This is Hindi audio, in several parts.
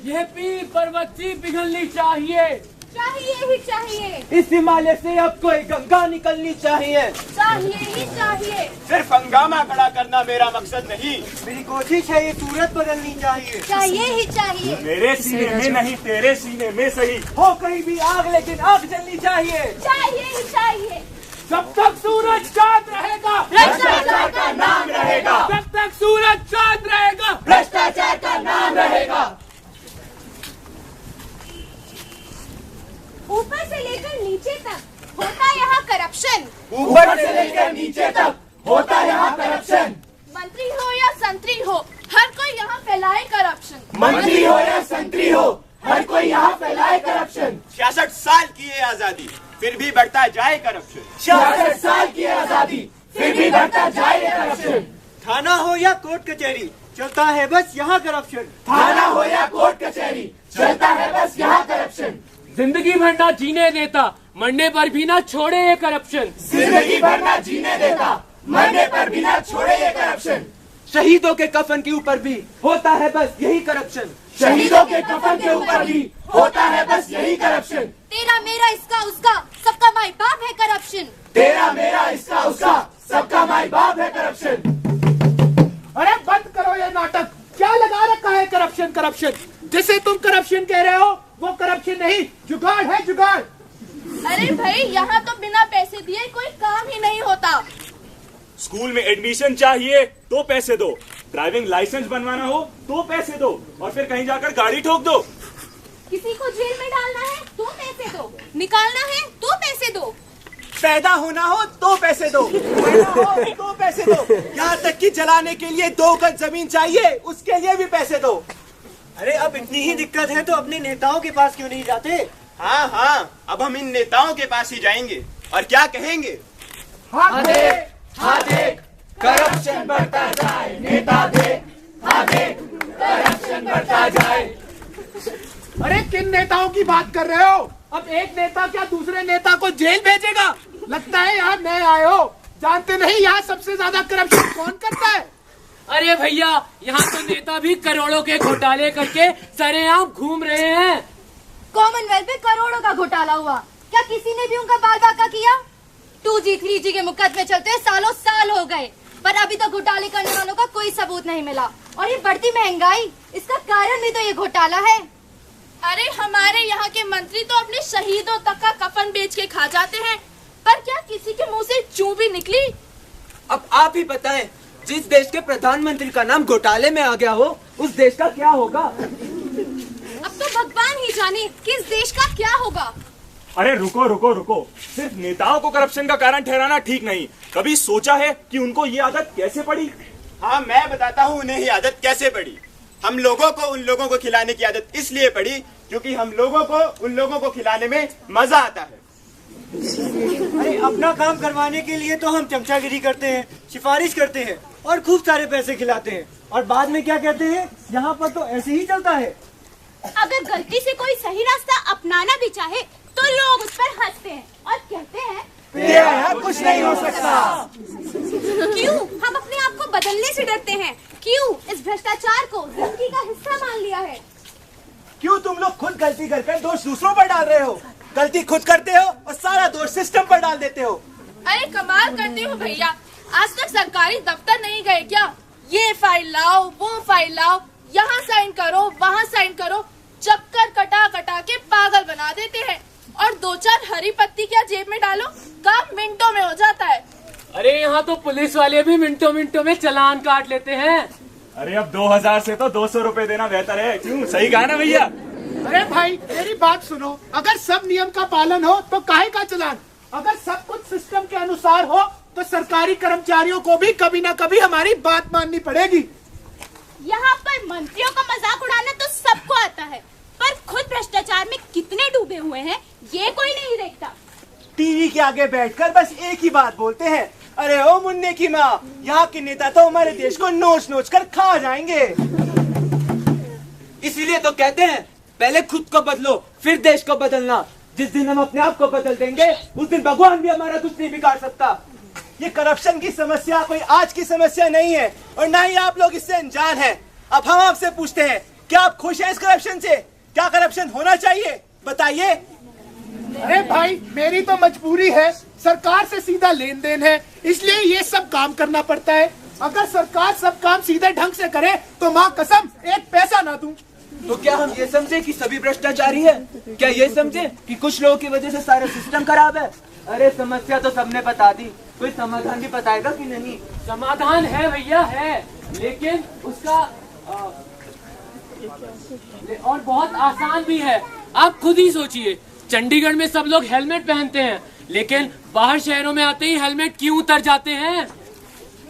यह पीर पर्वत सी पिघलनी चाहिए, चाहिए ही चाहिए। इस हिमालय से अब कोई गंगा निकलनी चाहिए, चाहिए ही चाहिए। सिर्फ हंगामा खड़ा करना मेरा मकसद नहीं, मेरी कोशिश है ये सूरत बदलनी चाहिए। चाहिए ही चाहिए। मेरे सीने में नहीं तेरे सीने में सही। हो कहीं भी आग लेकिन आग जलनी चाहिए। चाहिए ही चाहिए। जब तक सूरज चांद रहेगा भ्रष्टाचार का नाम रहेगा, जब तक सूरज चांद रहेगा भ्रष्टाचार का नाम रहेगा। ऊपर से लेकर नीचे तक होता यहाँ करप्शन। ऊपर से लेकर नीचे तक होता यहाँ करप्शन। मंत्री हो या संतरी हो, हर कोई यहाँ फैलाए करप्शन। मंत्री हो या संतरी हो, हर कोई यहाँ फैलाए करप्शन। 66 साल की है आजादी, फिर भी बढ़ता जाए करप्शन। 66 साल की है आजादी, फिर भी बढ़ता जाए करप्शन। थाना हो या कोर्ट कचहरी, चलता है बस यहाँ करप्शन। थाना हो या कोर्ट कचहरी, चलता है बस यहाँ करप्शन। जिंदगी भर ना जीने देता, मरने पर भी ना छोड़े ये करप्शन। जिंदगी भर ना जीने देता, मरने पर भी ना छोड़े ये करप्शन। शहीदों के कफन के ऊपर भी होता है बस यही करप्शन। शहीदों के कफन के ऊपर भी होता है बस यही करप्शन। तेरा मेरा इसका उसका सबका माई बाप है करप्शन। तेरा मेरा इसका उसका सबका माई बाप है करप्शन। अरे बंद करो ये नाटक, क्या लगा रखा है करप्शन करप्शन। जिसे तुम करप्शन कह रहे हो वो करप्शन नहीं, जुगाड़ है जुगाड़। अरे भाई, यहाँ तो बिना पैसे दिए कोई काम ही नहीं होता। स्कूल में एडमिशन चाहिए तो पैसे दो, ड्राइविंग लाइसेंस बनवाना हो तो पैसे दो, और फिर कहीं जाकर गाड़ी ठोक दो। किसी को जेल में डालना है तो पैसे दो, निकालना है तो पैसे दो, पैदा होना हो तो पैसे दो, पैदा हो तो पैसे दो, यहाँ तक कि जलाने के लिए 2 गज जमीन चाहिए, उसके लिए भी पैसे दो। अरे अब इतनी ही दिक्कत है तो अपने नेताओं के पास क्यों नहीं जाते? हाँ हाँ, अब हम इन नेताओं के पास ही जाएंगे और क्या कहेंगे। हाँ देख, हाँ देख, करप्शन बढ़ता जाए, नेता देख, हाँ देख, करप्शन बढ़ता जाए। अरे किन नेताओं की बात कर रहे हो? अब एक नेता क्या दूसरे नेता को जेल भेजेगा? लगता है यहाँ नए आए हो, जानते नहीं यहाँ सबसे ज्यादा करप्शन कौन करता है। अरे भैया, यहाँ तो नेता भी करोड़ों के घोटाले करके सरेआम घूम रहे हैं। कॉमनवेल्थ में करोड़ों का घोटाला हुआ, क्या किसी ने भी उनका बाल बाका किया? 2G 3G के मुकदमे चलते सालों साल हो गए, पर अभी तक घोटाले करने वालों का कोई सबूत नहीं मिला। और ये बढ़ती महंगाई, इसका कारण भी तो ये घोटाला है। अरे हमारे यहाँ के मंत्री तो अपने शहीदों तक का कफन बेच के खा जाते हैं, पर क्या किसी के मुँह से चू भी निकली? अब आप ही बताएं, जिस देश के प्रधानमंत्री का नाम घोटाले में आ गया हो, उस देश का क्या होगा? अब तो भगवान ही जाने कि इस देश का क्या होगा। अरे रुको रुको रुको, सिर्फ नेताओं को करप्शन का कारण ठहराना ठीक नहीं। कभी सोचा है कि उनको ये आदत कैसे पड़ी? हाँ, मैं बताता हूँ उन्हें ये आदत कैसे पड़ी। हम लोगों को उन लोगों को खिलाने की आदत इसलिए पड़ी क्योंकि हम लोगों को उन लोगों को खिलाने में मजा आता है। अरे अपना काम करवाने के लिए तो हम चमचागिरी करते हैं, सिफारिश करते हैं और खूब सारे पैसे खिलाते हैं, और बाद में क्या कहते हैं, यहाँ पर तो ऐसे ही चलता है। अगर गलती से कोई सही रास्ता अपनाना भी चाहे तो लोग उस पर हंसते हैं और कहते हैं तेरा यहाँ कुछ नहीं हो सकता। क्यों हम अपने आप को बदलने से डरते हैं? क्यों इस भ्रष्टाचार को जिंदगी का हिस्सा मान लिया है? क्यों तुम लोग खुद गलती करके दोष दूसरों पर डाल रहे हो? गलती खुद करते हो और सारा दोष सिस्टम पर डाल देते हो। अरे कमाल करते हो भैया, आज तक सरकारी दफ्तर नहीं गए क्या? ये फाइल लाओ, वो फाइल लाओ, यहाँ साइन करो, वहाँ साइन करो, चक्कर कटा कटा के पागल बना देते हैं। और 2-4 हरी पत्ती क्या जेब में डालो, काम मिनटों में हो जाता है। अरे यहाँ तो पुलिस वाले भी मिनटों मिनटों में चालान काट लेते हैं। अरे अब 2000 से तो 200 रुपए देना बेहतर है। क्यों, सही कहा ना भैया? अरे भाई मेरी बात सुनो, अगर सब नियम का पालन हो तो काहे का चालान? अगर सब कुछ सिस्टम के अनुसार हो तो सरकारी कर्मचारियों को भी कभी ना कभी हमारी बात माननी पड़ेगी। यहाँ पर मंत्रियों का मजाक उड़ाना तो सबको आता है, पर खुद भ्रष्टाचार में कितने डूबे हुए हैं ये कोई नहीं देखता। टीवी के आगे बैठकर बस एक ही बात बोलते हैं, अरे ओ मुन्ने की माँ, यहाँ के नेता तो हमारे देश को नोच नोच कर खा जाएंगे। इसीलिए तो कहते हैं पहले खुद को बदलो फिर देश को बदलना। जिस दिन हम अपने आप को बदल देंगे उस दिन भगवान भी हमारा कुछ नहीं बिगाड़ सकता। ये करप्शन की समस्या कोई आज की समस्या नहीं है और ना ही आप लोग इससे अनजान हैं। अब हम आपसे पूछते हैं, क्या आप खुश हैं इस करप्शन से? क्या करप्शन होना चाहिए? बताइए। अरे भाई, मेरी तो मजबूरी है, सरकार से सीधा लेन देन है, इसलिए ये सब काम करना पड़ता है। अगर सरकार सब काम सीधे ढंग से करे तो माँ कसम एक पैसा ना दूं। तो क्या हम ये समझे कि सभी भ्रष्टाचारी है? क्या ये समझे कि कुछ लोगों की वजह से सारा सिस्टम खराब है? अरे समस्या तो सबने बता दी, कोई समाधान भी बताएगा कि नहीं? समाधान है भैया, है, लेकिन उसका और बहुत आसान भी है। आप खुद ही सोचिए, चंडीगढ़ में सब लोग हेलमेट पहनते हैं, लेकिन बाहर शहरों में आते ही हेलमेट क्यों उतर जाते हैं?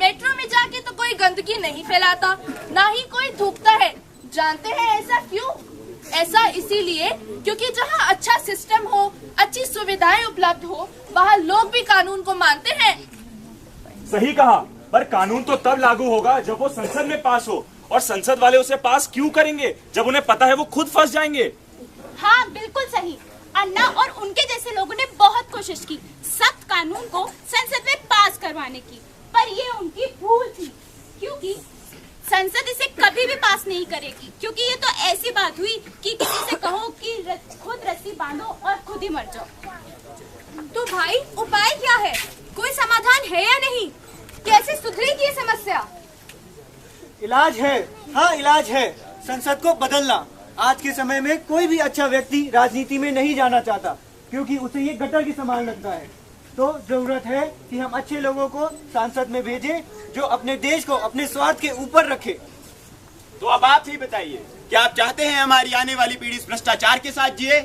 मेट्रो में जाके तो कोई गंदगी नहीं फैलाता, ना ही कोई थूकता है। जानते हैं ऐसा क्यों? ऐसा इसीलिए क्योंकि जहाँ अच्छा सिस्टम हो, अच्छी सुविधाएं उपलब्ध हो, वहाँ लोग भी कानून को मानते हैं। सही कहा, पर कानून तो तब लागू होगा जब वो संसद में पास हो, और संसद वाले उसे पास क्यों करेंगे जब उन्हें पता है वो खुद फंस जाएंगे। हाँ बिल्कुल सही। अन्ना और उनके जैसे लोगों ने बहुत कोशिश की सख्त कानून को संसद में पास करवाने की, पर ये उनकी भूल थी, क्योंकि संसद इसे कभी भी पास नहीं करेगी, क्योंकि ये तो ऐसी बात हुई कि किसी से कहो कि खुद रस्सी बांधो और खुद ही मर जाओ। तो भाई उपाय क्या है? कोई समाधान है या नहीं? कैसे सुधरेगी ये समस्या? इलाज है, हाँ इलाज है, संसद को बदलना। आज के समय में कोई भी अच्छा व्यक्ति राजनीति में नहीं जाना चाहता, क्योंकि उसे ये गटर की समान लगता है। तो जरूरत है कि हम अच्छे लोगों को संसद में भेजें, जो अपने देश को अपने स्वार्थ के ऊपर रखे। तो अब आप ही बताइए, क्या आप चाहते हैं हमारी आने वाली पीढ़ी इस भ्रष्टाचार के साथ जिए?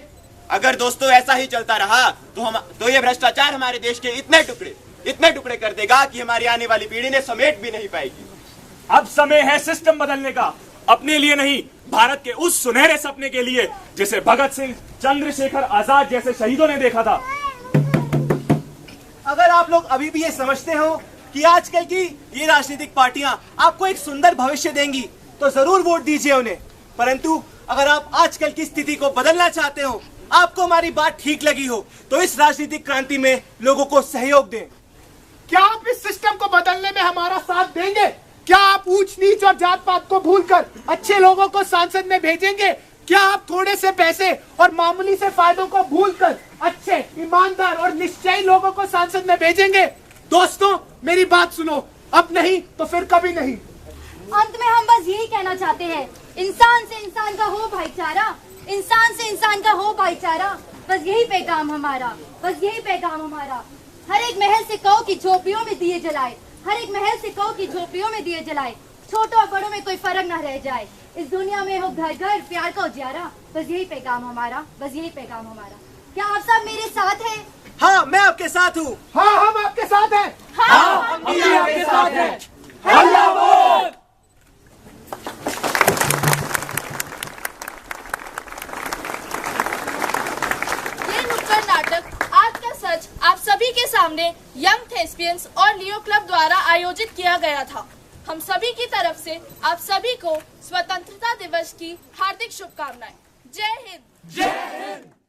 अगर दोस्तों ऐसा ही चलता रहा तो ये भ्रष्टाचार हमारे देश के इतने टुकड़े कर देगा कि हमारी आने वाली पीढ़ी ने समेट भी नहीं पाएगी। अब समय है सिस्टम बदलने का, अपने लिए नहीं, भारत के उस सुनहरे सपने के लिए जिसे भगत सिंह, चंद्रशेखर आजाद जैसे शहीदों ने देखा था। अगर आप लोग अभी भी ये समझते हो कि आजकल की ये राजनीतिक पार्टियां आपको एक सुंदर भविष्य देंगी, तो जरूर वोट दीजिए उन्हें। परंतु अगर आप आजकल की स्थिति को बदलना चाहते हो, आपको हमारी बात ठीक लगी हो, तो इस राजनीतिक क्रांति में लोगों को सहयोग दें। क्या आप इस सिस्टम को बदलने में हमारा साथ देंगे? क्या आप ऊंच नीच और जात पात को भूलकर अच्छे लोगों को संसद में भेजेंगे? क्या आप थोड़े से पैसे और मामूली से फायदों को भूलकर अच्छे, ईमानदार और निश्चयी लोगों को संसद में भेजेंगे? दोस्तों, मेरी बात सुनो, अब नहीं तो फिर कभी नहीं। अंत में हम बस यही कहना चाहते हैं, इंसान से इंसान का हो भाईचारा, इंसान से इंसान का हो भाईचारा। बस यही पैगाम हमारा, बस यही पैगाम हमारा। हर एक महल से कहो कि झोपड़ियों में दिए जलाए, हर एक महल से कहो कि झोपड़ियों में दिए जलाए, छोटों और बड़ों में कोई फर्क न रह जाए। इस दुनिया में हो घर घर प्यार का उजियारा। बस यही पैगाम हमारा, बस यही पैगाम हमारा। क्या आप सब मेरे साथ हैं? हाँ, मैं आपके साथ हूँ। हाँ, हम आपके साथ हैं। हाँ, हम भी आपके साथ हैं। हल्ला बोल। ये नुक्कड़ नाटक आज का सच आप सभी के सामने यंग थेस्पियंस और लियो क्लब द्वारा आयोजित किया गया था। हम सभी की तरफ से आप सभी को स्वतंत्रता दिवस की हार्दिक शुभकामनाएं। जय हिंद। जय हिंद।